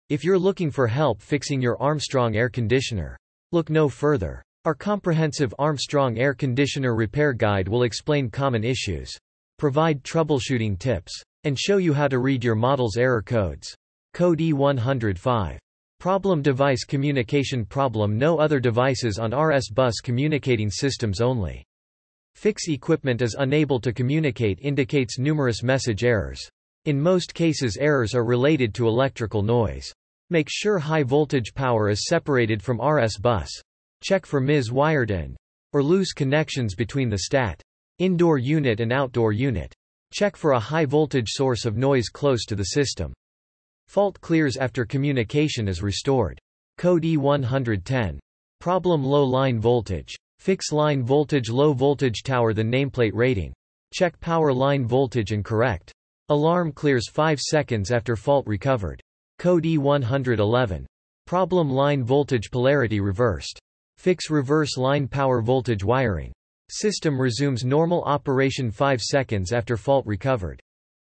If you're looking for help fixing your Armstrong air conditioner, look no further. Our comprehensive Armstrong air conditioner repair guide will explain common issues, provide troubleshooting tips, and show you how to read your model's error codes. Code E105. Problem device communication problem. No other devices on RS bus communicating systems only. Fix equipment is unable to communicate indicates numerous message errors. In most cases errors are related to electrical noise. Make sure high voltage power is separated from RS bus. Check for mis-wired and or loose connections between the stat. Indoor unit and outdoor unit. Check for a high voltage source of noise close to the system. Fault clears after communication is restored. Code E110. Problem low line voltage. Fix line voltage low voltage tower the nameplate rating. Check power line voltage and correct. Alarm clears 5 seconds after fault recovered. Code E111. Problem line voltage polarity reversed. Fix reverse line power voltage wiring. System resumes normal operation 5 seconds after fault recovered.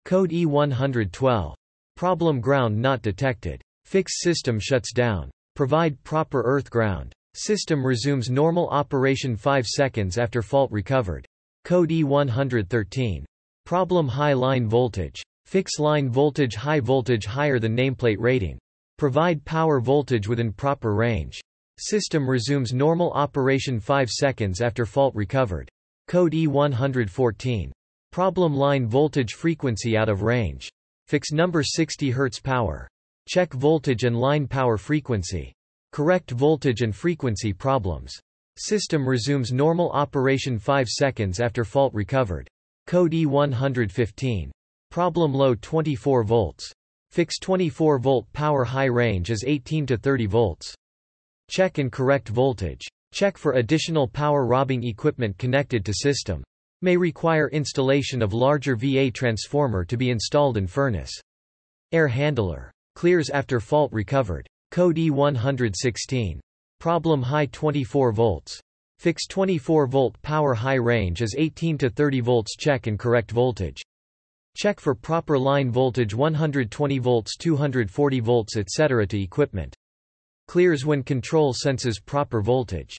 Code E112. Problem ground not detected. Fix system shuts down. Provide proper earth ground. System resumes normal operation 5 seconds after fault recovered. Code E113. Problem high line voltage. Fix line voltage high voltage higher than nameplate rating. Provide power voltage within proper range. System resumes normal operation 5 seconds after fault recovered. Code E114. Problem line voltage frequency out of range. Fix number 60 Hz power. Check voltage and line power frequency. Correct voltage and frequency problems. System resumes normal operation 5 seconds after fault recovered. Code E115. Problem low 24 volts. Fix 24 volt power high range as 18 to 30 volts. Check and correct voltage. Check for additional power robbing equipment connected to system. May require installation of larger VA transformer to be installed in furnace. Air handler. Clears after fault recovered. Code E116. Problem high 24 volts. Fix 24 volt power high range as 18 to 30 volts. Check and correct voltage. Check for proper line voltage 120 volts 240 volts etc. to equipment. Clears when control senses proper voltage.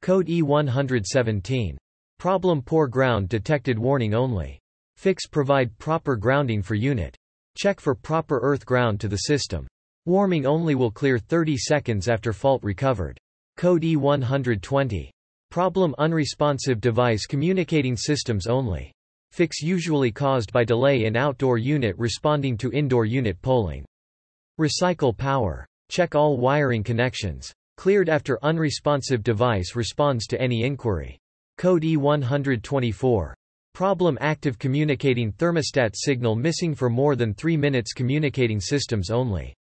Code E117. Problem poor ground detected warning only. Fix provide proper grounding for unit. Check for proper earth ground to the system. Warming only will clear 30 seconds after fault recovered. Code E120. Problem unresponsive device communicating systems only. Fix usually caused by delay in outdoor unit responding to indoor unit polling. Recycle power. Check all wiring connections. Cleared after unresponsive device responds to any inquiry. Code E124. Problem active communicating thermostat signal missing for more than 3 minutes communicating systems only.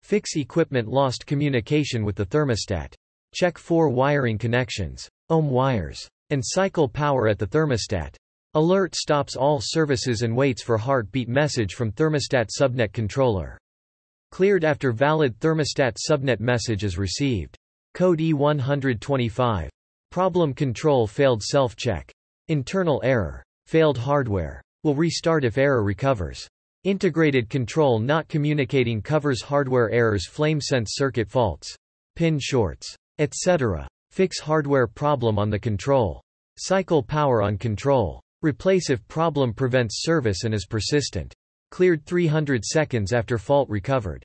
Fix equipment lost communication with the thermostat. Check 4 wiring connections, ohm wires, and cycle power at the thermostat. Alert stops all services and waits for heartbeat message from thermostat subnet controller. Cleared after valid thermostat subnet message is received. Code E125. Problem control failed self-check. Internal error. Failed hardware. Will restart if error recovers. Integrated control not communicating covers hardware errors flame sense circuit faults. Pin shorts. Etc. Fix hardware problem on the control. Cycle power on control. Replace if problem prevents service and is persistent. Cleared 300 seconds after fault recovered.